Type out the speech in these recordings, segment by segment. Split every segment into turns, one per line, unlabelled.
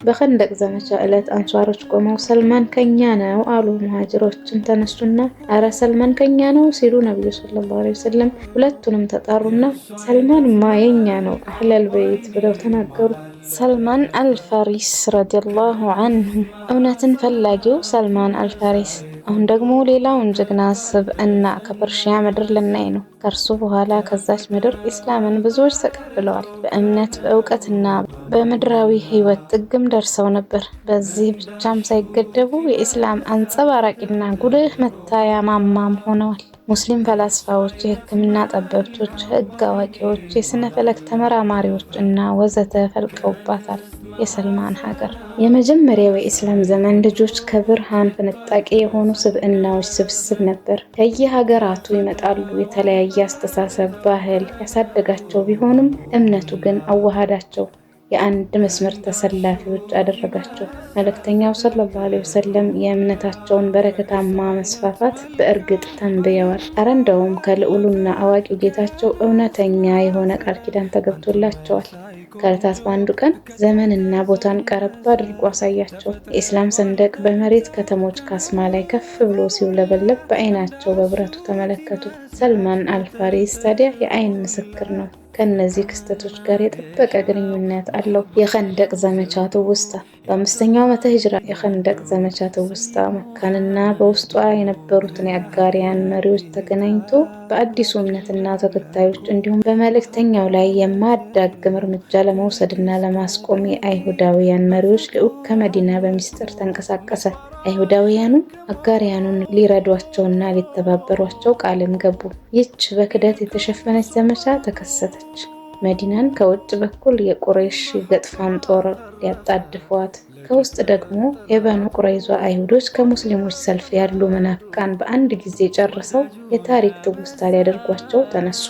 በኸንደቅ ዘመቻ ዕለት አንሷሮች ቆመው ሰልማን ከኛ ነው አሉ። ሙሃጅሮችን ተነሱና አረ ሰልማን ከኛ ነው ሲሉ ነብዩ ሰለላሁ ዐለይሂ ወሰለም ሁለቱንም ተጣሩና ሰልማንማ የኛ ነው አህለል በይት ብለው ተናገሩ። ሰልማን አልፋሪስ ረዲየላሁ ዐንሁ እውነትን ፈላጊው ሰልማን አልፋሪስ። አሁን ደግሞ ሌላውን ጀግና ስብዕና ከፐርሺያ ምድር ልናይ ነው። ከእርሱ በኋላ ከዛች ምድር ኢስላምን ብዙዎች ተቀብለዋል። በእምነት በእውቀትና በምድራዊ ህይወት ጥግም ደርሰው ነበር። በዚህ ብቻም ሳይገደቡ የኢስላም አንጸባራቂና ጉልህ መታያ ማማም ሆነዋል። ሙስሊም ፈላስፋዎች፣ የህክምና ጠበብቶች፣ ህግ አዋቂዎች፣ የስነ ፈለክ ተመራማሪዎች እና ወዘተ ፈልቀውባታል። የሰልማን ሀገር የመጀመሪያው የኢስላም ዘመን ልጆች ከብርሃን ፍንጣቂ የሆኑ ስብዕናዎች ስብስብ ነበር። ከየሀገራቱ ይመጣሉ። የተለያየ አስተሳሰብ፣ ባህል ያሳደጋቸው ቢሆኑም እምነቱ ግን አዋሃዳቸው፣ የአንድ መስመር ተሰላፊዎች አደረጋቸው። መልእክተኛው ሰለላሁ ዐለይሂ ወሰለም የእምነታቸውን በረከታማ መስፋፋት በእርግጥ ተንብየዋል። አረ እንደውም ከልዑሉና አዋቂው ጌታቸው እውነተኛ የሆነ ቃል ኪዳን ተገብቶላቸዋል። ከዕለታት በአንዱ ቀን ዘመንና ቦታን ቀረብ አድርጎ አሳያቸው። የኢስላም ሰንደቅ በመሬት ከተሞች ካስማ ላይ ከፍ ብሎ ሲውለበለብ በአይናቸው በብረቱ ተመለከቱ። ሰልማን አልፋሪስ ታዲያ የአይን ምስክር ነው። ከነዚህ ክስተቶች ጋር የጠበቀ ግንኙነት አለው። የኸንደቅ ዘመቻ ትውስታ በ5ኛው ዓመተ ሂጅራ የኸንደቅ ዘመቻ ትውስታ መካንና በውስጧ የነበሩትን የአጋሪያን መሪዎች ተገናኝቶ በአዲሱ እምነትና ተከታዮች እንዲሁም በመልእክተኛው ላይ የማያዳግም እርምጃ ለመውሰድና ለማስቆም የአይሁዳውያን መሪዎች ልዑክ ከመዲና በሚስጥር ተንቀሳቀሰ። አይሁዳውያኑ አጋሪያኑን ሊረዷቸውና ሊተባበሯቸው ቃልም ገቡ። ይህች በክደት የተሸፈነች ዘመቻ ተከሰተች። መዲናን ከውጭ በኩል የቁረይሽ ገጥፋን ጦር ሊያጣድፏት፣ ከውስጥ ደግሞ የበኑ ቁረይዟ አይሁዶች ከሙስሊሞች ሰልፍ ያሉ መናፍቃን በአንድ ጊዜ ጨርሰው የታሪክ ትውስታ ሊያደርጓቸው ተነሱ።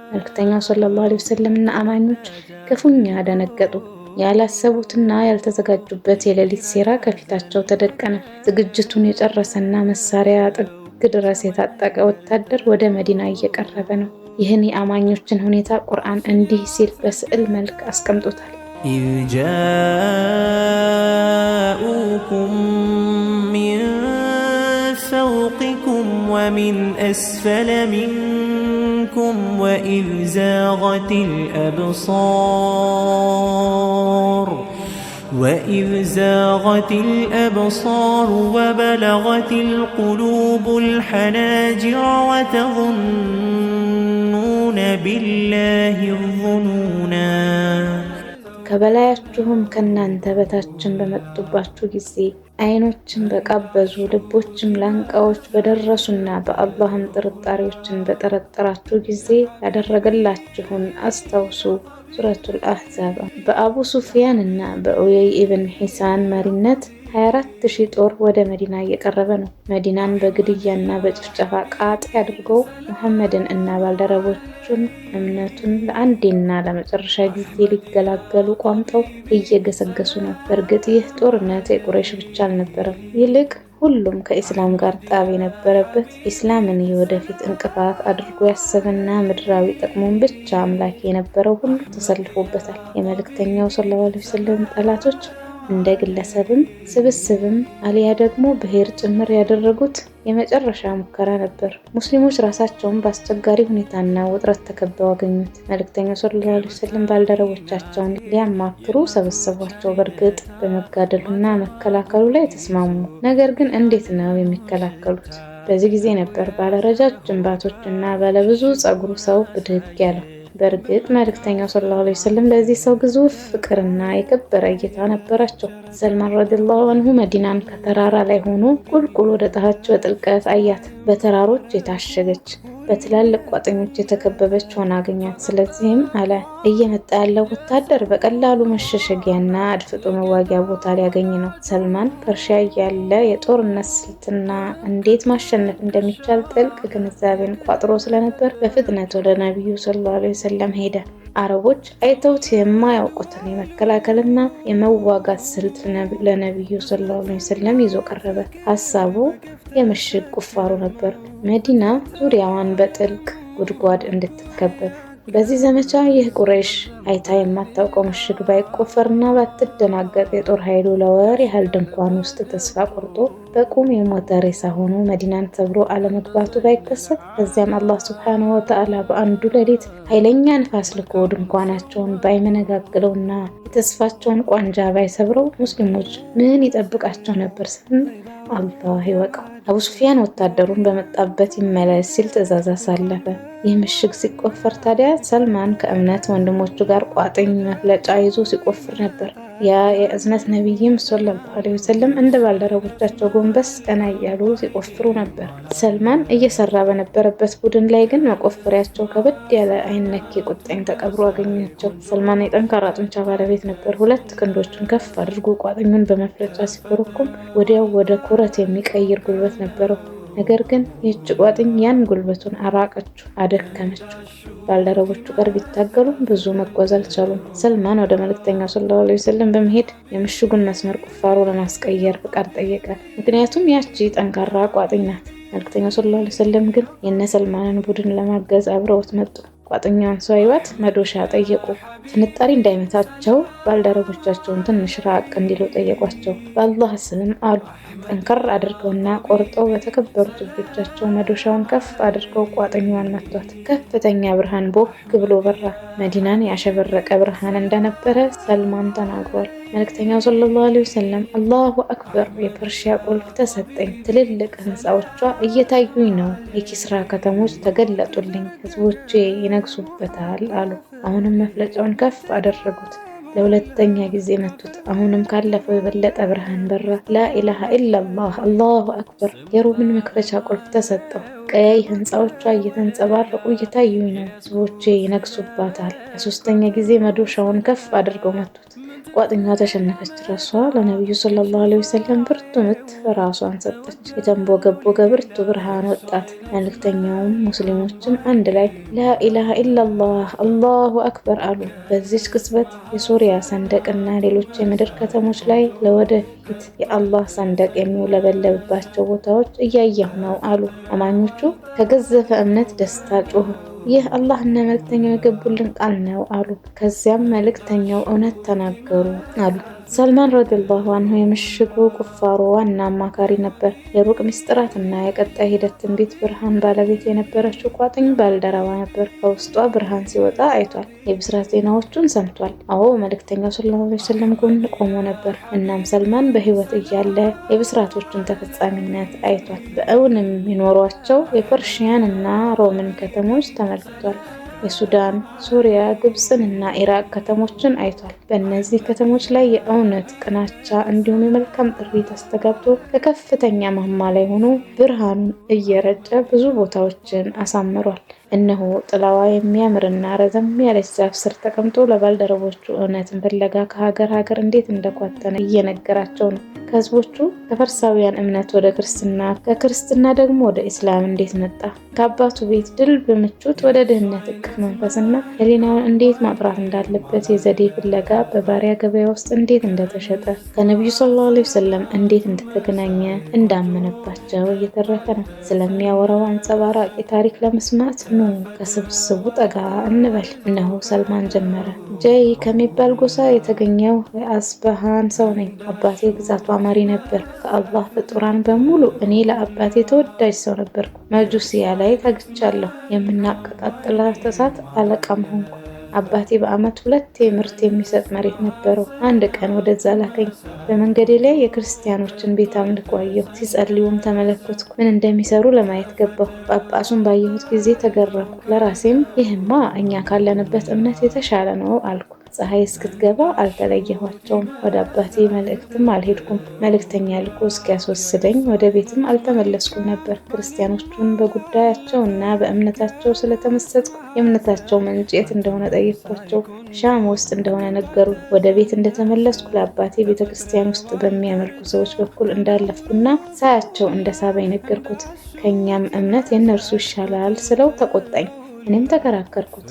መልእክተኛው ሰለላሁ ዐለይሂ ወሰለምና አማኞች ክፉኛ ደነገጡ። ያላሰቡትና ያልተዘጋጁበት የሌሊት ሴራ ከፊታቸው ተደቀነ። ዝግጅቱን የጨረሰና መሳሪያ ጥግ ድረስ የታጠቀ ወታደር ወደ መዲና እየቀረበ ነው። ይህን የአማኞችን ሁኔታ ቁርአን እንዲህ ሲል በስዕል መልክ አስቀምጦታል።
ኢዝ ጃኡኩም ሚን ፈውቂኩም ወሚን አስፈለ ሚንኩም ወኢዝ ዛገት الأبصار وبلغت القلوب الحناجر وتظنون بالله الظنونا
ከበላያችሁም ከናንተ በታችን በመጡባችሁ ጊዜ አይኖችን በቃበዙ ልቦችም ላንቃዎች በደረሱና በአላህም ጥርጣሬዎችን በጠረጠራችሁ ጊዜ ያደረገላችሁን አስታውሱ። ሱረቱል አህዛብ በአቡ ሱፊያን እና በኡየይ ኢብን ሒሳን መሪነት 24000 ጦር ወደ መዲና እየቀረበ ነው። መዲናን በግድያና በጭፍጨፋ ቃጥ አድርገው መሐመድን እና ባልደረቦቹን እምነቱን ለአንዴና ለመጨረሻ ጊዜ ሊገላገሉ ቋምጠው እየገሰገሱ ነው። በእርግጥ ይህ ጦርነት የቁረይሽ ብቻ አልነበረም። ይልቅ ሁሉም ከኢስላም ጋር ጣብ የነበረበት ኢስላምን የወደፊት እንቅፋት አድርጎ ያሰበና ምድራዊ ጥቅሙን ብቻ አምላክ የነበረው ሁሉ ተሰልፎበታል። የመልእክተኛው ሰለላሁ ዐለይሂ ወሰለም ጠላቶች እንደ ግለሰብም ስብስብም አሊያ ደግሞ ብሔር ጭምር ያደረጉት የመጨረሻ ሙከራ ነበር። ሙስሊሞች ራሳቸውን በአስቸጋሪ ሁኔታና ውጥረት ተከበው አገኙት። መልእክተኛው ሰለላሁ ዐለይሂ ወሰለም ባልደረቦቻቸውን ሊያማክሩ ሰበሰቧቸው። በእርግጥ በመጋደሉና መከላከሉ ላይ ተስማሙ። ነገር ግን እንዴት ነው የሚከላከሉት? በዚህ ጊዜ ነበር ባለረጃጅም ባቶችና ባለብዙ ጸጉሩ ሰው ብድግ ያለው። በእርግጥ መልእክተኛው ሰለላሁ ዐለይሂ ወሰለም ለዚህ ሰው ግዙፍ ፍቅርና የከበረ እይታ ነበራቸው። ሰልማን ረዲየላሁ ዐንሁ መዲናን ከተራራ ላይ ሆኖ ቁልቁል ወደ ታች በጥልቀት አያት። በተራሮች የታሸገች በትላልቅ ቋጥኞች የተከበበች ሆና አገኛት። ስለዚህም አለ እየመጣ ያለው ወታደር በቀላሉ መሸሸጊያና አድፍጦ መዋጊያ ቦታ ሊያገኝ ነው። ሰልማን ፐርሺያ ያለ የጦርነት ስልትና እንዴት ማሸነፍ እንደሚቻል ጥልቅ ግንዛቤን ቋጥሮ ስለነበር በፍጥነት ወደ ነብዩ ሰለላሁ ዐለይሂ ወሰለም ሄደ። አረቦች አይተውት የማያውቁትን የመከላከልና የመዋጋት ስልት ለነብዩ ሰለላሁ ዐለይሂ ወሰለም ይዞ ቀረበ። ሐሳቡ የምሽግ ቁፋሮ ነበር። መዲና ዙሪያዋን በጥልቅ ጉድጓድ እንድትከበብ በዚህ ዘመቻ ይህ ቁረይሽ አይታ የማታውቀው ምሽግ ባይቆፈርና ባትደናገጥ የጦር ኃይሉ ለወር ያህል ድንኳን ውስጥ ተስፋ ቆርጦ በቁም የሞተ ሬሳ ሆኖ መዲናን ሰብሮ አለመግባቱ ባይከሰት፣ ከዚያም አላህ ሱብሓነሁ ወተዓላ በአንዱ ሌሊት ኃይለኛ ንፋስ ልኮ ድንኳናቸውን ባይመነጋግለውና የተስፋቸውን ቋንጃ ባይሰብረው ሙስሊሞች ምን ይጠብቃቸው ነበር ስንል አላህ ይወቀው። አቡ ሱፊያን ወታደሩን በመጣበት ይመለስ ሲል ትዕዛዝ አሳለፈ። ይህ ምሽግ ሲቆፈር ታዲያ ሰልማን ከእምነት ወንድሞቹ ጋር ቋጥኝ መፍለጫ ይዞ ሲቆፍር ነበር። ያ የእዝነት ነቢይም ሰለላሁ ዐለይሂ ወሰለም እንደ ባልደረቦቻቸው ጎንበስ ቀና እያሉ ሲቆፍሩ ነበር። ሰልማን እየሰራ በነበረበት ቡድን ላይ ግን መቆፈሪያቸው ከበድ ያለ አይነኬ ቁጣኝ ተቀብሮ አገኛቸው። ሰልማን የጠንካራ ጡንቻ ባለቤት ነበር። ሁለት ክንዶቹን ከፍ አድርጎ ቋጥኙን በመፍለጫ ሲኮረኩም ወዲያው ወደ ኩረት የሚቀይር ጉልበት ነበረው። ነገር ግን ይህች ቋጥኝ ያን ጉልበቱን አራቀችው፣ አደከመችው። ባልደረቦቹ ጋር ቢታገሉ ብዙ መጓዝ አልቻሉም። ሰልማን ወደ መልእክተኛው ሰለላሁ ዐለይሂ ወሰለም በመሄድ የምሽጉን መስመር ቁፋሮ ለማስቀየር ፍቃድ ጠየቀ። ምክንያቱም ያቺ ጠንካራ ቋጥኝ ናት። መልእክተኛው ሰለላሁ ዐለይሂ ወሰለም ግን የነ ሰልማንን ቡድን ለማገዝ አብረውት መጡ። ቋጥኛውን ሰዋይዋት መዶሻ ጠየቁ። ፍንጣሪ እንዳይመታቸው ባልደረቦቻቸውን ትንሽ ራቅ እንዲሉ ጠየቋቸው። በአላህ ስም አሉ። ጠንከር አድርገውና ቆርጠው በተከበሩት እጆቻቸው መዶሻውን ከፍ አድርገው ቋጥኛዋን መቷት። ከፍተኛ ብርሃን ቦግ ብሎ በራ። መዲናን ያሸበረቀ ብርሃን እንደነበረ ሰልማን ተናግሯል። መልእክተኛው ሰለላሁ ዐለይሂ ወሰለም አላሁ አክበር፣ የፐርሺያ ቁልፍ ተሰጠኝ፣ ትልልቅ ህንፃዎቿ እየታዩኝ ነው፣ የኪስራ ከተሞች ተገለጡልኝ፣ ህዝቦቼ ይነግሱበታል አሉ። አሁንም መፍለጫውን ከፍ አደረጉት። ለሁለተኛ ጊዜ መቱት። አሁንም ካለፈው የበለጠ ብርሃን በራ። ላኢላሃ ኢላላህ አላሁ አክበር፣ የሮምን መክፈቻ ቁልፍ ተሰጠው። ቀያይ ህንፃዎቿ እየተንጸባረቁ እየታዩኝ ነው፣ ህዝቦቼ ይነግሱባታል። ለሶስተኛ ጊዜ መዶሻውን ከፍ አድርገው መቱት። ቋጥኛ ተሸነፈች። ራሷ ለነብዩ ሰለላሁ ዐለይሂ ወሰለም ብርቱ ምት ራሷን ሰጠች። የተንቦገቦገ ብርቱ ብርሃን ወጣት። መልእክተኛውም ሙስሊሞችም አንድ ላይ ላኢላሃ ኢላላህ አላሁ አክበር አሉ። በዚች ቅጽበት የሶሪያ ሰንደቅና ሌሎች የምድር ከተሞች ላይ ለወደፊት የአላህ ሰንደቅ የሚውለበለብባቸው ቦታዎች እያየሁ ነው አሉ። አማኞቹ ከገዘፈ እምነት ደስታ ጮሁ። ይህ አላህና መልእክተኛው የገቡልን ቃል ነው አሉ። ከዚያም መልእክተኛው እውነት ተናገሩ አሉ። ሰልማን ረዲየላሁ አንሁ የምሽጉ ቁፋሮ ዋና አማካሪ ነበር። የሩቅ ሚስጥራትና የቀጣይ ሂደት ትንቢት ብርሃን ባለቤት የነበረችው ቋጥኝ ባልደረባ ነበር። ከውስጧ ብርሃን ሲወጣ አይቷል። የብስራት ዜናዎቹን ሰምቷል። አዎ መልእክተኛው ሰለላሁ ዐለይሂ ወሰለም ጎን ቆሞ ነበር። እናም ሰልማን በህይወት እያለ የብስራቶቹን ተፈጻሚነት አይቷል። በእውንም የኖሯቸው የፐርሺያን እና ሮምን ከተሞች ተመልክቷል። የሱዳን፣ ሶሪያ፣ ግብፅን እና ኢራቅ ከተሞችን አይቷል። በእነዚህ ከተሞች ላይ የእውነት ቅናቻ እንዲሁም የመልካም ጥሪ ተስተጋብቶ ከከፍተኛ ማማ ላይ ሆኖ ብርሃኑን እየረጨ ብዙ ቦታዎችን አሳምሯል። እነሆ ጥላዋ የሚያምርና ረዘም ያለች ዛፍ ስር ተቀምጦ ለባልደረቦቹ እውነትን ፍለጋ ከሀገር ሀገር እንዴት እንደኳተነ እየነገራቸው ነው። ከህዝቦቹ ከፈርሳውያን እምነት ወደ ክርስትና፣ ከክርስትና ደግሞ ወደ ኢስላም እንዴት መጣ፣ ከአባቱ ቤት ድል በምቾት ወደ ድህነት እቅፍ መንፈስና ህሊናውን እንዴት ማጥራት እንዳለበት የዘዴ ፍለጋ በባሪያ ገበያ ውስጥ እንዴት እንደተሸጠ፣ ከነቢዩ ሰለላሁ ዐለይሂ ወሰለም እንዴት እንደተገናኘ እንዳመነባቸው እየተረከ ነው። ስለሚያወራው አንጸባራቂ ታሪክ ለመስማት ኑ ከስብስቡ ጠጋ እንበል። እነሆ ሰልማን ጀመረ። ጀይ ከሚባል ጎሳ የተገኘው የአስበሃን ሰው ነኝ። አባቴ ግዛቷ መሪ ነበር። ከአላህ ፍጡራን በሙሉ እኔ ለአባቴ ተወዳጅ ሰው ነበርኩ። መጁሲያ ላይ ታግቻለሁ። የምናቀጣጥላት እሳት አለቃም ሆንኩ። አባቴ በአመት 2 ምርት የሚሰጥ መሬት ነበረው። አንድ ቀን ወደዛ ላከኝ። በመንገዴ ላይ የክርስቲያኖችን ቤት አምልኮ አየሁ። ሲጸልዩም ተመለከትኩ። ምን እንደሚሰሩ ለማየት ገባሁ። ጳጳሱን ባየሁት ጊዜ ተገረምኩ። ለራሴም ይህማ እኛ ካለንበት እምነት የተሻለ ነው አልኩ። ፀሐይ እስክትገባ አልተለየኋቸውም። ወደ አባቴ መልእክትም አልሄድኩም። መልእክተኛ ልኮ እስኪያስወስደኝ ወደ ቤትም አልተመለስኩም ነበር። ክርስቲያኖቹን በጉዳያቸው እና በእምነታቸው ስለተመሰጥኩ የእምነታቸው ምንጭ የት እንደሆነ ጠየቅኳቸው። ሻም ውስጥ እንደሆነ ነገሩ። ወደ ቤት እንደተመለስኩ ለአባቴ ቤተክርስቲያን ውስጥ በሚያመልኩ ሰዎች በኩል እንዳለፍኩና ሳያቸው እንደሳበኝ ነገርኩት። ከኛም እምነት የእነርሱ ይሻላል ስለው ተቆጣኝ። እኔም ተከራከርኩት።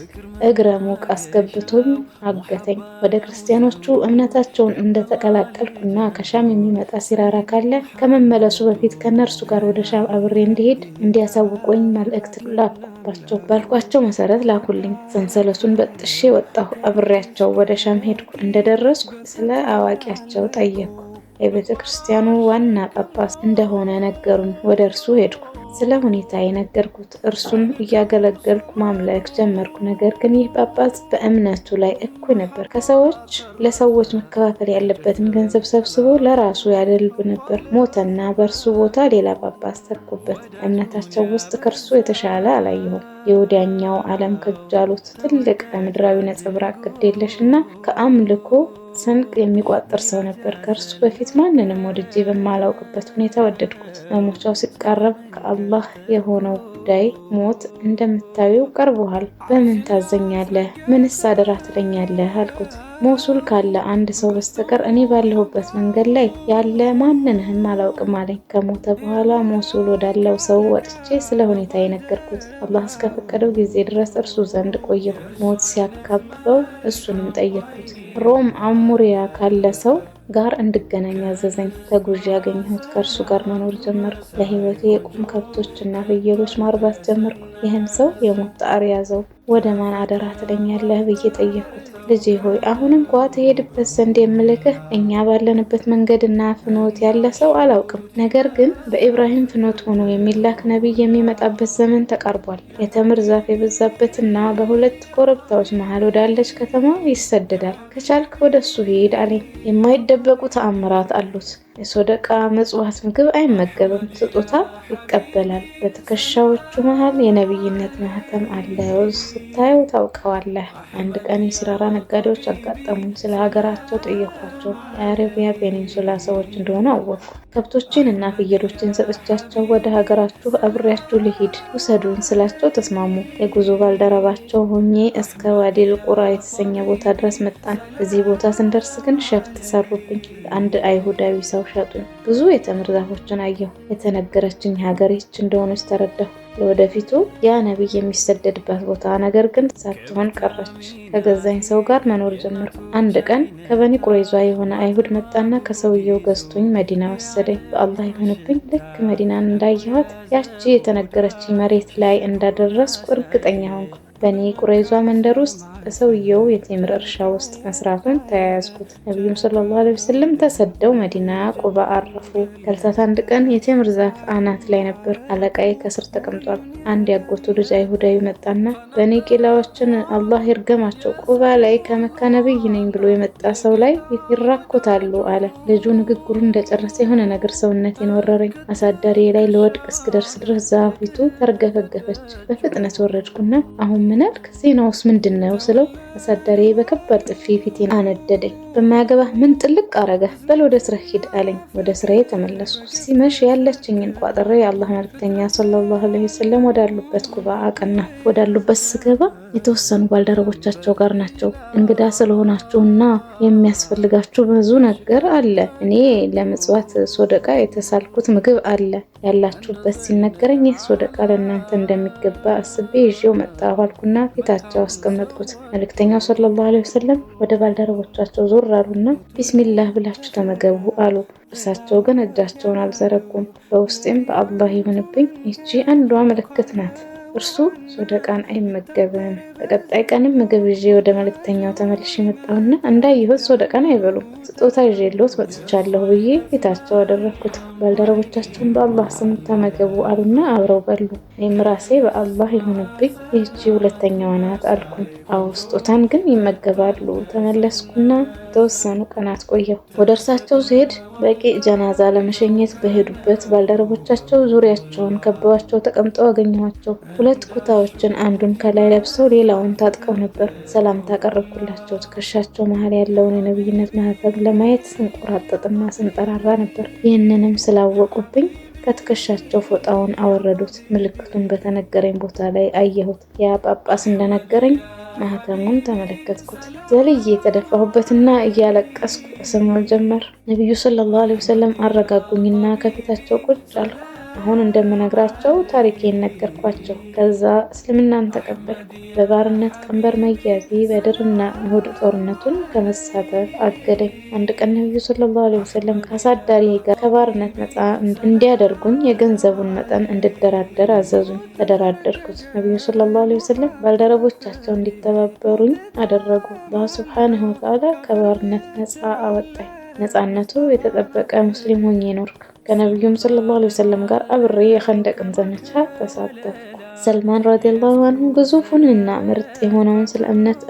እግረ ሙቅ አስገብቶኝ አገተኝ። ወደ ክርስቲያኖቹ እምነታቸውን እንደተቀላቀልኩና ከሻም የሚመጣ ሲራራ ካለ ከመመለሱ በፊት ከነርሱ ጋር ወደ ሻም አብሬ እንዲሄድ እንዲያሳውቁኝ መልእክት ላኩባቸው። ባልኳቸው መሰረት ላኩልኝ። ሰንሰለቱን በጥሼ ወጣሁ። አብሬያቸው ወደ ሻም ሄድኩ። እንደደረስኩ ስለ አዋቂያቸው ጠየቅኩ። የቤተ ክርስቲያኑ ዋና ጳጳስ እንደሆነ ነገሩን። ወደ እርሱ ሄድኩ። ስለ ሁኔታ የነገርኩት። እርሱን እያገለገልኩ ማምለክ ጀመርኩ። ነገር ግን ይህ ጳጳስ በእምነቱ ላይ እኩይ ነበር። ለሰዎች መከፋፈል ያለበትን ገንዘብ ሰብስቦ ለራሱ ያደልብ ነበር። ሞተና በእርሱ ቦታ ሌላ ጳጳስ ተኩበት። እምነታቸው ውስጥ ከእርሱ የተሻለ አላየሁም። የወዲያኛው ዓለም ከጃሉት ትልቅ ምድራዊ ነጸብራቅ ግዴለሽ እና ከአምልኮ ስንቅ የሚቋጠር ሰው ነበር። ከእርሱ በፊት ማንንም ወድጄ በማላውቅበት ሁኔታ ወደድኩት። መሞቻው ሲቃረብ ከአላህ የሆነው ጉዳይ ሞት እንደምታዩ ቀርቦሃል። በምን ታዘኛለህ? ምንስ አደራ ትለኛለህ? አልኩት። ሞሱል ካለ አንድ ሰው በስተቀር እኔ ባለሁበት መንገድ ላይ ያለ ማንንም አላውቅም አለኝ። ከሞተ በኋላ ሞሱል ወዳለው ሰው ወጥቼ ስለ ሁኔታ የነገርኩት። አላህ እስከፈቀደው ጊዜ ድረስ እርሱ ዘንድ ቆየሁ። ሞት ሲያካብበው እሱንም ጠየቅኩት። ሮም አሙሪያ ካለ ሰው ጋር እንድገናኝ አዘዘኝ። ተጉዤ ያገኘሁት። ከእርሱ ጋር መኖር ጀመርኩ። ለህይወቴ የቁም ከብቶችና ፍየሎች ማርባት ጀመርኩ። ይህም ሰው የሞት ጣር ያዘው። ወደ ማን አደራ ትለኛለህ ብዬ ጠየቅኩት። ልጄ ሆይ አሁን እንኳ ትሄድበት ዘንድ የምልክህ እኛ ባለንበት መንገድና ፍኖት ያለ ሰው አላውቅም። ነገር ግን በኢብራሂም ፍኖት ሆኖ የሚላክ ነቢይ የሚመጣበት ዘመን ተቃርቧል። የተምር ዛፍ የበዛበትና በሁለት ኮረብታዎች መሃል ወዳለች ከተማ ይሰደዳል። ከቻልክ ወደሱ ሂድ አለኝ። የማይደበቁ ተአምራት አሉት። የሶደቃ መጽዋት ምግብ አይመገብም፣ ስጦታ ይቀበላል። በትከሻዎቹ መሃል የነብይነት ማህተም አለው። ስታየው ታውቀዋለህ። አንድ ቀን የሲራራ ነጋዴዎች አጋጠሙኝ። ስለ ሀገራቸው ጠየኳቸው። የአረቢያ ፔኒንሱላ ሰዎች እንደሆነ አወቅኩ። ከብቶችን እና ፍየሎችን ሰጥቻቸው ወደ ሀገራችሁ አብሬያችሁ ልሂድ ውሰዱኝ ስላቸው ተስማሙ። የጉዞ ባልደረባቸው ሆኜ እስከ ዋዲል ቁራ የተሰኘ ቦታ ድረስ መጣን። እዚህ ቦታ ስንደርስ ግን ሸፍጥ ሰሩብኝ። አንድ አይሁዳዊ ሰው ሸጡኝ። ብዙ የተምር ዛፎችን አየሁ። የተነገረችኝ ሀገር ይህች እንደሆነች ተረዳሁ። ለወደፊቱ ያ ነቢይ የሚሰደድባት ቦታ ነገር ግን ሳትሆን ቀረች። ከገዛኝ ሰው ጋር መኖር ጀመርኩ። አንድ ቀን ከበኒ ቁረይዟ የሆነ አይሁድ መጣና ከሰውየው ገዝቶኝ መዲና ወሰደኝ። በአላህ ይሁንብኝ፣ ልክ መዲናን እንዳየኋት ያቺ የተነገረችኝ መሬት ላይ እንዳደረስኩ እርግጠኛ ሆንኩ። በኒ ቁረይዟ መንደር ውስጥ በሰውየው የቴምር እርሻ ውስጥ መስራቱን ተያያዝኩት። ነቢዩም ሰለላሁ ዐለይሂ ወሰለም ተሰደው መዲና ቁባ አረፉ። ከዕለታት አንድ ቀን የቴምር ዛፍ አናት ላይ ነበር። አለቃዬ ከስር ተቀምጧል። አንድ ያጎቱ ልጅ አይሁዳዊ መጣና በኒ ቂላዎችን አላህ ይርገማቸው፣ ቁባ ላይ ከመካ ነብይ ነኝ ብሎ የመጣ ሰው ላይ ይራኮታሉ አለ። ልጁ ንግግሩ እንደጨረሰ የሆነ ነገር ሰውነቴን ወረረኝ። አሳዳሪ ላይ ለወድቅ እስክደርስ ድረስ ዛፊቱ ተርገፈገፈች። በፍጥነት ወረድኩና አሁን ምን አልክ? ዜናውስ ምንድነው ስለው አሳዳሪ በከባድ ጥፊ ፊቴን አነደደኝ። በማያገባህ ምን ጥልቅ አረገህ? በል ወደ ስራ ሂድ አለኝ። ወደ ስራዬ ተመለስኩ። ሲመሽ ያለችኝን ቋጥሬ የአላህ መልክተኛ ሰለላሁ ዐለይሂ ወሰለም ወዳሉበት ኩባ አቀና። ወዳሉበት ስገባ የተወሰኑ ባልደረቦቻቸው ጋር ናቸው። እንግዳ ስለሆናችሁና የሚያስፈልጋችሁ ብዙ ነገር አለ። እኔ ለምጽዋት ሶደቃ የተሳልኩት ምግብ አለ ያላችሁበት ሲነገረኝ ይህ ሶደቃ ለእናንተ እንደሚገባ አስቤ ይዤው መጣሁ አልኩና ፊታቸው አስቀመጥኩት። መልእክተኛው ሰለላሁ ዐለይሂ ወሰለም ወደ ባልደረቦቻቸው ዞር አሉና ቢስሚላህ ብላችሁ ተመገቡ አሉ። እርሳቸው ግን እጃቸውን አልዘረጉም። በውስጤም በአላህ ይሁንብኝ ይቺ አንዷ ምልክት ናት። እርሱ ሶደቃን አይመገብም። በቀጣይ ቀንም ምግብ ይዤ ወደ መልእክተኛው ተመልሼ መጣሁና እንዳየሁት ሶደቃን አይበሉም። ስጦታ ይዤልዎት መጥቻለሁ ብዬ ፊታቸው አደረኩት። ባልደረቦቻቸውን በአላህ ስም ተመገቡ አሉና አብረው በሉ። እኔም ራሴ በአላህ ይሁንብኝ ይህቺ ሁለተኛዋ ናት አልኩኝ። አዎ ስጦታን ግን ይመገባሉ። ተመለስኩና የተወሰኑ ቀናት ቆየሁ። ወደ እርሳቸው ሲሄድ በቂ ጀናዛ ለመሸኘት በሄዱበት ባልደረቦቻቸው ዙሪያቸውን ከበዋቸው ተቀምጠው አገኘኋቸው። ሁለት ኩታዎችን አንዱን ከላይ ለብሰው ሌላውን ታጥቀው ነበር። ሰላምታ ቀረብኩላቸው። ትከሻቸው መሀል ያለውን የነብይነት ማህተም ለማየት ስንቆራጠጥና ስንጠራራ ነበር። ይህንንም ስላወቁብኝ ከትከሻቸው ፎጣውን አወረዱት። ምልክቱን በተነገረኝ ቦታ ላይ አየሁት። ያ ጳጳስ እንደነገረኝ ማህተሙን ተመለከትኩት። ዘልዬ የተደፋሁበትና እያለቀስኩ እሰማው ጀመር። ነቢዩ ሰለላሁ ዐለይሂ ወሰለም አረጋጉኝና ከፊታቸው ቁጭ አልኩ። አሁን እንደምነግራቸው ታሪኬን ነገርኳቸው። ከዛ እስልምናን ተቀበልኩ። በባርነት ቀንበር መያዜ በድርና እሁድ ጦርነቱን ከመሳተፍ አገደኝ። አንድ ቀን ነብዩ ሰለላሁ ዐለይሂ ወሰለም ከአሳዳሪ ጋር ከባርነት ነፃ እንዲያደርጉኝ የገንዘቡን መጠን እንድደራደር አዘዙኝ። ተደራደርኩት። ነብዩ ሰለላሁ ዐለይሂ ወሰለም ባልደረቦቻቸው እንዲተባበሩኝ አደረጉ። አላህ ሱብሓነሁ ወተዓላ ከባርነት ነፃ አወጣኝ። ነፃነቱ የተጠበቀ ሙስሊም ሆኜ ኖርኩ። ከነብዩም ሰለላሁ ዐለይሂ ወሰለም ጋር አብሬ የኸንደቅን ዘመቻ ተሳተፍኩ። ሰልማን ረዲየላሁ አንሁ ግዙፉንና ምርጥ የሆነውን ስለ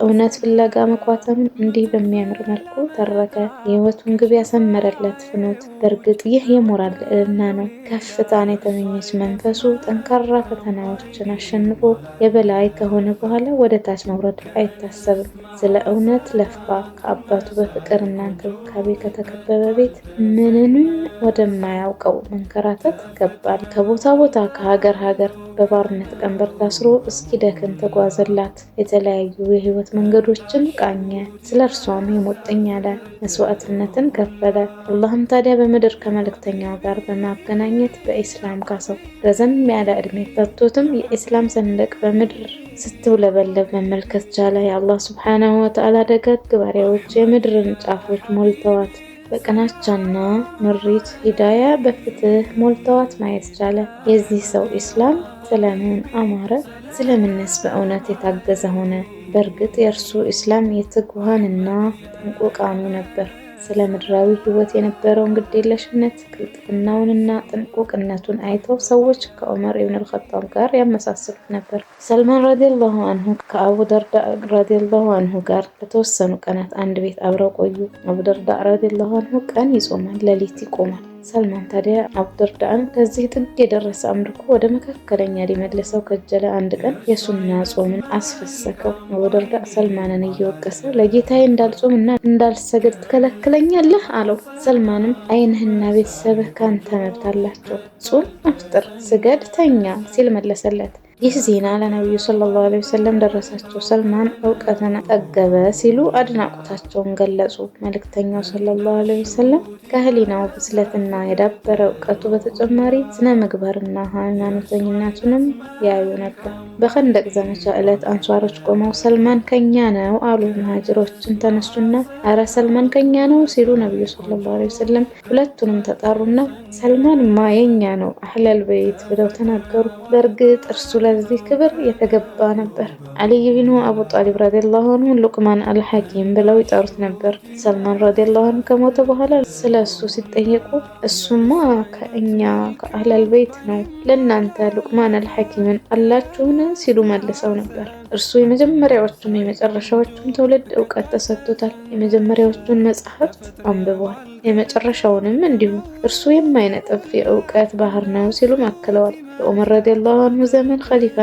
እውነት ፍለጋ መኳተምን እንዲህ በሚያምር መልኩ ተረከ። የህይወቱን ግብ ያሰመረለት ፍኖት። በእርግጥ ይህ የሞራል ልዕልና ነው። ከፍታን የተመኘች መንፈሱ ጠንካራ ፈተናዎችን አሸንፎ የበላይ ከሆነ በኋላ ወደ ታች መውረድ አይታሰብም። ስለ እውነት ለፋ። ከአባቱ በፍቅርና እንክብካቤ ከተከበበ ቤት ምንንም ወደማያውቀው መንከራተት ገባል። ከቦታ ቦታ ከሀገር ሀገር በባርነት ቀንበር ታስሮ እስኪደክም ተጓዘላት። የተለያዩ የህይወት መንገዶችን ቃኘ። ስለ እርሷም የሞጠኝ አለ። መስዋዕትነትን ከፈለ። አላህም ታዲያ በምድር ከመልእክተኛው ጋር በማገናኘት በኢስላም ካሰው። ረዘም ያለ እድሜ ሰጥቶትም የኢስላም ሰንደቅ በምድር ስትውለበለብ መመልከት ቻለ። የአላህ ሱብሓነሁ ወተዓላ ደጋግ ባሪያዎች የምድርን ጫፎች ሞልተዋት በቅናቻና ምሪት ሂዳያ በፍትህ ሞልተዋት ማየት ቻለ። የዚህ ሰው ኢስላም ስለምን አማረ? ስለምንስ በእውነት የታገዘ ሆነ? በእርግጥ የእርሱ ኢስላም የትጉሃንና ጥንቁቃኑ ነበር። ስለ ምድራዊ ህይወት የነበረውን ግዴለሽነት ቅልጥፍናውንና ጥንቁቅነቱን አይተው ሰዎች ከዑመር ኢብን አልኸጣብ ጋር ያመሳስሉት ነበር። ሰልማን ረዲየላሁ አንሁ ከአቡ ደርዳ ረዲየላሁ አንሁ ጋር ለተወሰኑ ቀናት አንድ ቤት አብረው ቆዩ። አቡ ደርዳ ረዲየላሁ አንሁ ቀን ይጾማል፣ ሌሊት ይቆማል። ሰልማን ታዲያ አቡ ደርዳን ከዚህ ጥግ የደረሰ አምልኮ ወደ መካከለኛ ሊመልሰው ከጀለ። አንድ ቀን የሱና ጾምን አስፈሰከው። አቡ ደርዳ ሰልማንን እየወቀሰ ለጌታዬ እንዳልጾም እና እንዳልሰግድ ትከለክለኛለህ አለው። ሰልማንም ዓይንህና ቤተሰብህ ካንተ መብት አላቸው፣ ጾም፣ አፍጥር፣ ስገድ፣ ተኛ ሲል መለሰለት። ይህ ዜና ለነብዩ ሰለላሁ ዐለይሂ ወሰለም ደረሳቸው። ሰልማን እውቀትን ጠገበ ሲሉ አድናቆታቸውን ገለጹ። መልእክተኛው ሰለላሁ ዐለይሂ ወሰለም ከህሊናው ብስለትና የዳበረ እውቀቱ በተጨማሪ ስነ ምግባርና ሃይማኖተኝነቱንም ያዩ ነበር። በኸንደቅ ዘመቻ ዕለት አንሷሮች ቆመው ሰልማን ከኛ ነው አሉ። ሙሃጅሮችን ተነሱና አረ ሰልማን ከኛ ነው ሲሉ ነብዩ ሰለላሁ ዐለይሂ ወሰለም ሁለቱንም ተጣሩና ሰልማንማ የኛ ነው አህለል በይት ብለው ተናገሩ። በእርግጥ እርሱ ለዚህ ክብር የተገባ ነበር። አልይ ብኑ አቡ ጣሊብ ረዲየላሁ አንሁ ሉቅማን አልሐኪም ብለው ይጠሩት ነበር። ሰልማን ረዲየላሁ አንሁ ከሞተ በኋላ ስለሱ ሲጠየቁ እሱማ ከእኛ ከአህለል ቤት ነው፣ ለእናንተ ሉቅማን አልሐኪምን አላችሁን ሲሉ መልሰው ነበር። እርሱ የመጀመሪያዎቹም የመጨረሻዎቹም ትውልድ እውቀት ተሰጥቶታል። የመጀመሪያዎቹን መጽሐፍት አንብቧል፣ የመጨረሻውንም እንዲሁ። እርሱ የማይነጥፍ የእውቀት ባህር ነው ሲሉ አክለዋል። በዑመር ረዲየላሁ አንሁ ዘመን ኸሊፋ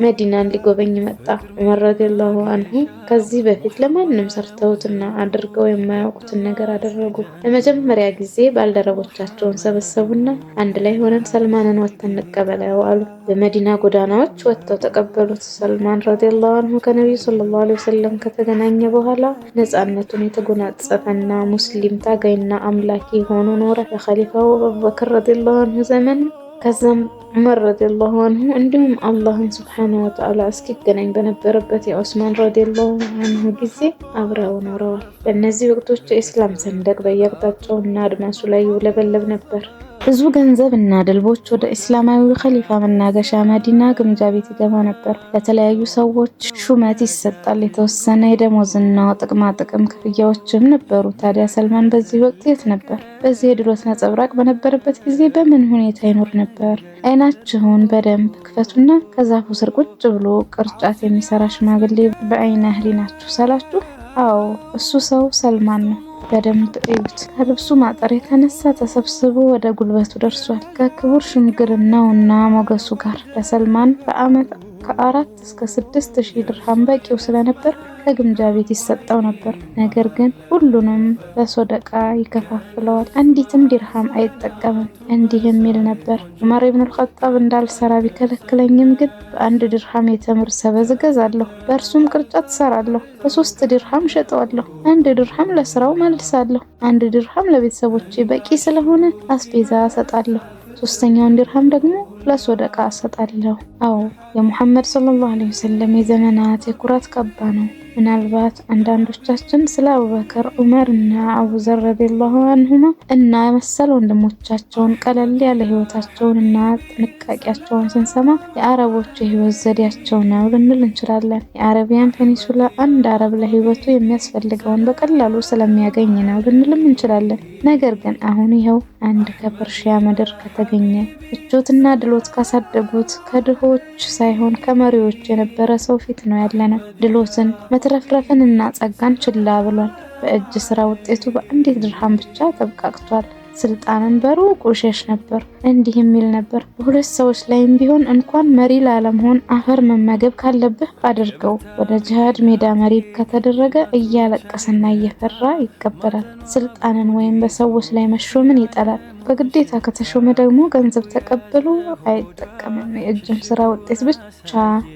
መዲናን ሊጎበኝ መጣ። ዑመር ረዲየላሁ አንሁ ከዚህ በፊት ለማንም ሰርተውትና አድርገው የማያውቁትን ነገር አደረጉ። ለመጀመሪያ ጊዜ ባልደረቦቻቸውን ሰበሰቡና አንድ ላይ ሆነን ሰልማንን ወጥተን እንቀበለው አሉ። በመዲና ጎዳናዎች ወጥተው ተቀበሉት። ሰልማን ረዲየላሁ አንሁ ከነብዩ ሰለላሁ ዐለይሂ ወሰለም ከተገናኘ በኋላ ነፃነቱን የተጎናጸፈና ሙስሊም ታጋይና አምላኪ ሆኖ ኖረ። በኸሊፋው አቡበክር ረዲየላሁ አንሁ ዘመን ከዛም ዑመር ረዲየላሁ አንሁ እንዲሁም አላህን ሱብሓነሁ ወተዓላ እስኪገናኝ በነበረበት የዑስማን ረዲየላሁ አንሁ ጊዜ አብረው ኖረዋል። በእነዚህ ወቅቶች የኢስላም ሰንደቅ በየአቅጣጫውና አድማሱ ላይ ይውለበለብ ነበር። ብዙ ገንዘብ እና ድልቦች ወደ እስላማዊ ኸሊፋ መናገሻ መዲና ግምጃ ቤት ይገባ ነበር። ለተለያዩ ሰዎች ሹመት ይሰጣል። የተወሰነ የደሞዝና ጥቅማ ጥቅም ክፍያዎችም ነበሩ። ታዲያ ሰልማን በዚህ ወቅት የት ነበር? በዚህ የድሎት ነጸብራቅ በነበረበት ጊዜ በምን ሁኔታ ይኖር ነበር? አይናችሁን በደንብ ክፈቱና ከዛፉ ስር ቁጭ ብሎ ቅርጫት የሚሰራ ሽማግሌ በአይነ ህሊናችሁ ሳላችሁ፣ አዎ እሱ ሰው ሰልማን ነው። በደንብ እዩት። ከልብሱ ማጠር የተነሳ ተሰብስቦ ወደ ጉልበቱ ደርሷል። ከክቡር ሽምግርናውና ሞገሱ ጋር ለሰልማን በአመት ከ4 እስከ 6 ሺህ ድርሃም በቂው ስለነበር ከግምጃ ቤት ይሰጠው ነበር። ነገር ግን ሁሉንም በሶደቃ ይከፋፍለዋል። አንዲትም ድርሃም አይጠቀምም። እንዲህ የሚል ነበር፣ ዑመር ኢብኑ አልኸጣብ እንዳልሰራ ቢከለክለኝም ግን በ1 ድርሃም የተምር ሰበዝ እገዛለሁ፣ በእርሱም ቅርጫት እሰራለሁ፣ በ3 ድርሃም ሸጠዋለሁ፣ 1 ድርሃም ለስራው መልሳለሁ፣ 1 ድርሃም ለቤተሰቦቼ በቂ ስለሆነ አስቤዛ እሰጣለሁ፣ ሶስተኛውን ድርሃም ደግሞ ለሶደቃ እሰጣለሁ። አዎ የሙሐመድ ሰለላሁ ዐለይሂ ወሰለም የዘመናት የኩራት ካባ ነው። ምናልባት አንዳንዶቻችን ስለ አቡበከር፣ ዑመር እና አቡዘር ረዲየላሁ ዐንሁማ እና መሰል ወንድሞቻቸውን ቀለል ያለ ህይወታቸውን እና ጥንቃቄያቸውን ስንሰማ የአረቦች የህይወት ዘዴያቸው ነው ልንል እንችላለን። የአረቢያን ፔኒንሱላ አንድ አረብ ለህይወቱ የሚያስፈልገውን በቀላሉ ስለሚያገኝ ነው ልንልም እንችላለን። ነገር ግን አሁን ይኸው አንድ ከፐርሺያ ምድር ከተገኘ ምቾትና ድሎት ካሳደጉት ከድሆች ሳይሆን ከመሪዎች የነበረ ሰው ፊት ነው ያለነው። ድሎትን መትረፍረፍን እና ጸጋን ችላ ብሏል። በእጅ ስራ ውጤቱ በአንዲት ድርሃም ብቻ ተብቃቅቷል። ስልጣንን በሩቁ ሸሽ ነበር። እንዲህ የሚል ነበር፣ በሁለት ሰዎች ላይም ቢሆን እንኳን መሪ ላለመሆን አፈር መመገብ ካለብህ አድርገው። ወደ ጂሃድ ሜዳ መሪ ከተደረገ እያለቀሰና እየፈራ ይቀበላል። ስልጣንን ወይም በሰዎች ላይ መሾምን ይጠላል። በግዴታ ከተሾመ ደግሞ ገንዘብ ተቀብሎ አይጠቀምም። የእጅም ስራ ውጤት ብቻ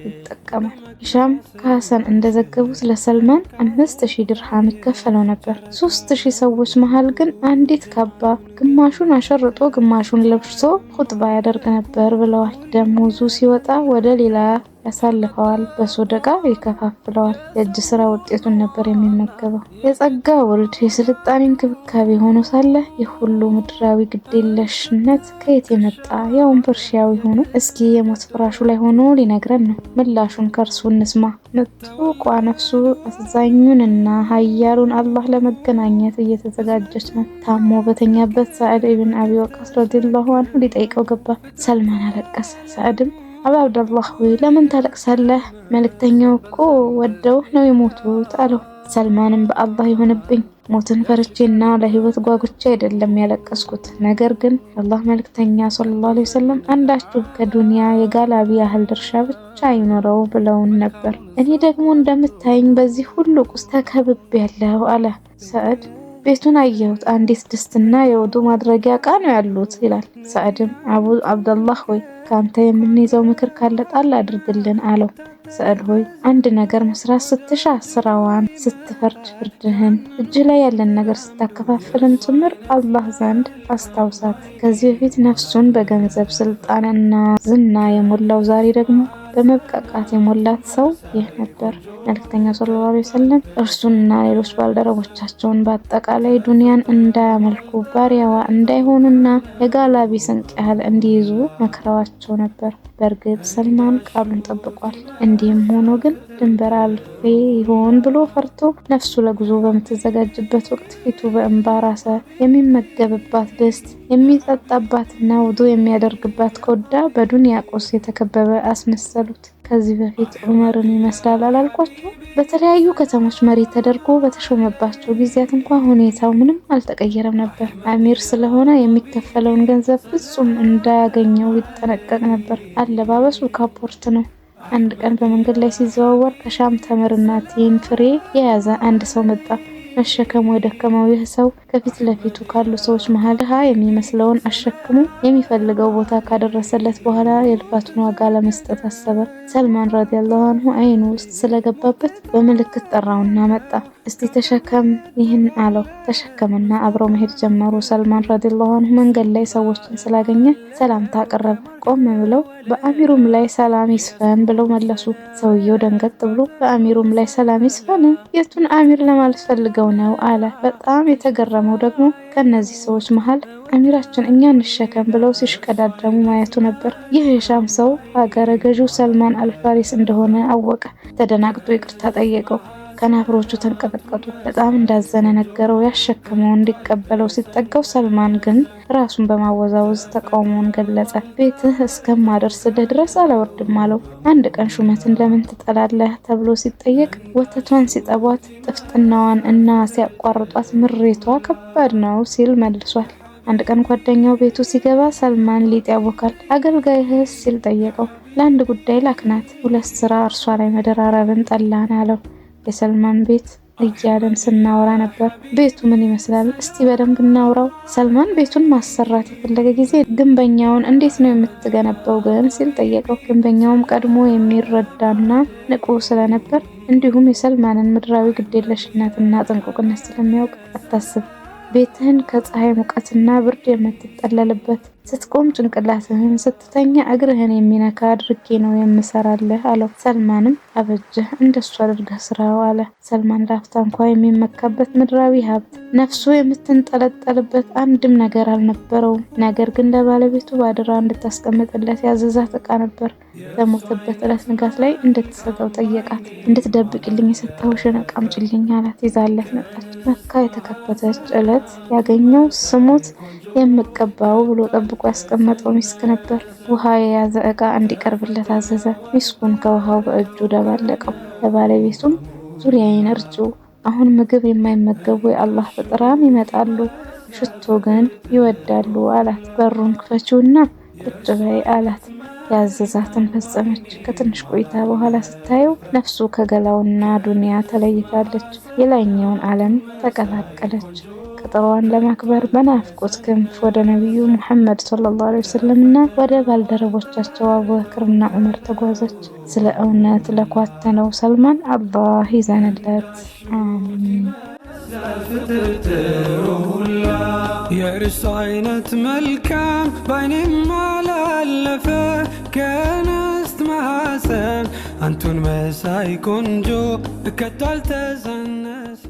ይጠቀማል። ሂሻም ከሐሰን እንደዘገቡት ለሰልማን 5000 ድርሃም ይከፈለው ነበር። 3000 ሰዎች መሃል ግን አንዲት ካባ ግማሹን አሸርጦ ግማሹን ለብሶ ኹጥባ ያደርግ ነበር ብለዋል። ደሞዙ ሲወጣ ወደ ሌላ ያሳልፈዋል፣ በሶደቃ ይከፋፍለዋል። የእጅ ስራ ውጤቱን ነበር የሚመገበው። የጸጋ ወልድ የስልጣኔ እንክብካቤ ሆኖ ሳለ ይህ ሁሉ ምድራዊ ግዴለሽነት ከየት የመጣ ያውን ፐርሺያዊ ሆኖ? እስኪ የሞት ፍራሹ ላይ ሆኖ ሊነግረን ነው። ምላሹን ከእርሱ እንስማ። ምጡቋ ነፍሱ አዛኙንና ሀያሉን አላህ ለመገናኘት እየተዘጋጀች ነው። ታሞ በተኛበት ሰዕድ ኢብን አቢ ወቃስ ረዲየላሁ ዐንሁ ሊጠይቀው ገባ። ሰልማን አለቀሰ። ሰዕድም አባ አብደላህ ሆይ ለምን ታለቅሳለህ? መልእክተኛው እኮ ወደው ነው የሞቱት አለው። ሰልማንም በአላህ ይሆንብኝ፣ ሞትን ፈርቼና ለህይወት ጓጉቼ አይደለም ያለቀስኩት። ነገር ግን አላህ መልእክተኛ ሰለላሁ ዐለይሂ ወሰለም አንዳችሁ ከዱንያ የጋላቢ ያህል ድርሻ ብቻ ይኖረው ብለውን ነበር። እኔ ደግሞ እንደምታይኝ በዚህ ሁሉ ቁስ ተከብቤያለሁ አለ። ሰዕድ ቤቱን አየሁት፣ አንዲት ድስትና የውዱ ማድረጊያ ዕቃ ነው ያሉት ይላል። ሰዕድም አቡ አብደላህ ሆይ ካንተ የምንይዘው ምክር ካለ ጣል አድርግልን አለው። ሰዕድ ሆይ አንድ ነገር መስራት ስትሻ ስራዋን፣ ስትፈርድ ፍርድህን፣ እጅ ላይ ያለን ነገር ስታከፋፍልም ጭምር አላህ ዘንድ አስታውሳት። ከዚህ በፊት ነፍሱን በገንዘብ ስልጣንና ዝና የሞላው ዛሬ ደግሞ በመብቃቃት የሞላት ሰው ይህ ነበር። መልእክተኛው ሰለላሁ ዐለይሂ ወሰለም እርሱንና ሌሎች ባልደረቦቻቸውን በአጠቃላይ ዱንያን እንዳያመልኩ ባሪያዋ እንዳይሆኑና የጋላቢ ስንቅ ያህል እንዲይዙ መክረዋቸው ነበር። በእርግጥ ሰልማን ቃሉን ጠብቋል። እንዲህም ሆኖ ግን ድንበር አልፌ ይሆን ብሎ ፈርቶ ነፍሱ ለጉዞ በምትዘጋጅበት ወቅት ፊቱ በእንባ ራሰ። የሚመገብባት ድስት፣ የሚጠጣባትና ውዱ የሚያደርግባት ኮዳ በዱንያ ቁስ የተከበበ አስመሰሉት። ከዚህ በፊት ዑመርን ይመስላል አላልኳቸው? በተለያዩ ከተሞች መሪ ተደርጎ በተሾመባቸው ጊዜያት እንኳን ሁኔታው ምንም አልተቀየረም ነበር። አሚር ስለሆነ የሚከፈለውን ገንዘብ ፍጹም እንዳያገኘው ይጠነቀቅ ነበር። አለባበሱ ካፖርት ነው። አንድ ቀን በመንገድ ላይ ሲዘዋወር ከሻም ተምርና ቲን ፍሬ የያዘ አንድ ሰው መጣ። መሸከሙ የደከመው ይህ ሰው ከፊት ለፊቱ ካሉ ሰዎች መሃል ድሃ የሚመስለውን አሸክሙ የሚፈልገው ቦታ ካደረሰለት በኋላ የልፋቱን ዋጋ ለመስጠት አሰበ። ሰልማን ረዲየላሁ ዐንሁ አይኑ ውስጥ ስለገባበት በምልክት ጠራውና መጣ። እስቲ ተሸከም ይህን አለው። ተሸከመና አብረው መሄድ ጀመሩ። ሰልማን ረዲየላሁ ዐንሁ መንገድ ላይ ሰዎችን ስላገኘ ሰላምታ አቀረበ። ቆም ብለው በአሚሩም ላይ ሰላም ይስፈን ብለው መለሱ። ሰውየው ደንገጥ ብሎ በአሚሩም ላይ ሰላም ይስፈን? የቱን አሚር ለማለት ፈልገው ነው አለ። በጣም የተገረመው ደግሞ ከነዚህ ሰዎች መሃል አሚራችን እኛ እንሸከም ብለው ሲሽቀዳደሙ ማየቱ ነበር። ይህ የሻም ሰው ሀገረ ገዢው ሰልማን አልፋሪስ እንደሆነ አወቀ። ተደናግጦ ይቅርታ ጠየቀው። ከናፍሮቹ ተንቀጠቀጡ። በጣም እንዳዘነ ነገረው። ያሸከመው እንዲቀበለው ሲጠጋው ሰልማን ግን ራሱን በማወዛወዝ ተቃውሞውን ገለጸ። ቤትህ እስከማደርስልህ ድረስ አላወርድም አለው። አንድ ቀን ሹመትን ለምን ትጠላለህ ተብሎ ሲጠየቅ ወተቷን ሲጠቧት ጥፍጥናዋን እና ሲያቋርጧት ምሬቷ ከባድ ነው ሲል መልሷል። አንድ ቀን ጓደኛው ቤቱ ሲገባ ሰልማን ሊጥ ያቦካል። አገልጋይህስ ሲል ጠየቀው። ለአንድ ጉዳይ ላክናት፣ ሁለት ስራ እርሷ ላይ መደራረብን ጠላን አለው። የሰልማን ቤት እያለን ስናወራ ነበር። ቤቱ ምን ይመስላል? እስቲ በደንብ እናውራው። ሰልማን ቤቱን ማሰራት የፈለገ ጊዜ ግንበኛውን እንዴት ነው የምትገነባው ግን ሲል ጠየቀው። ግንበኛውም ቀድሞ የሚረዳና ንቁ ስለነበር እንዲሁም የሰልማንን ምድራዊ ግዴለሽነትና ጥንቁቅነት ስለሚያውቅ አታስብ፣ ቤትህን ከፀሐይ ሙቀትና ብርድ የምትጠለልበት ስትቆም ጭንቅላትህን፣ ስትተኛ እግርህን የሚነካ አድርጌ ነው የምሰራልህ አለው። ሰልማንም አበጀህ፣ እንደሱ አድርገህ ስራው አለ። ሰልማን ላፍታ እንኳ የሚመካበት ምድራዊ ሀብት፣ ነፍሱ የምትንጠለጠልበት አንድም ነገር አልነበረውም። ነገር ግን ለባለቤቱ ባድራ እንድታስቀምጥለት ያዘዛት ዕቃ ነበር። በሞተበት ዕለት ንጋት ላይ እንድትሰጠው ጠየቃት። እንድትደብቅልኝ የሰጠሁሽን ዕቃ አምጪልኝ አላት። ይዛለት መጣች። መካ የተከፈተች ዕለት ያገኘው ስሙት የምቀባው ብሎ ጠብቆ ያስቀመጠው ሚስክ ነበር። ውሃ የያዘ ዕቃ እንዲቀርብለት አዘዘ። ሚስኩን ከውሃው በእጁ ደባለቀው። ለባለቤቱም ዙሪያዬን እርጩ፣ አሁን ምግብ የማይመገቡ የአላህ ፍጥራን ይመጣሉ፣ ሽቶ ግን ይወዳሉ አላት። በሩን ክፈችውና ቁጭ በይ አላት። ያዘዛትን ፈጸመች። ከትንሽ ቆይታ በኋላ ስታየው ነፍሱ ከገላውና ዱንያ ተለይታለች። የላይኛውን ዓለም ተቀላቀለች። ቀጠሮዋን ለማክበር በናፍቆት ክንፍ ወደ ነቢዩ ሙሐመድ ሰለላሁ ዐለይሂ ወሰለምና ወደ ባልደረቦቻቸው አቡበክርና ዑመር ተጓዘች። ስለ እውነት ለኳተነው ሰልማን አላህ ይዘንለት። አሚን።
የእርሱ አይነት መልካም ባይኔም አላለፈ ከንስት ማህፀን አንቱን መሳይ ቆንጆ ከቶ አልተዘነሰ።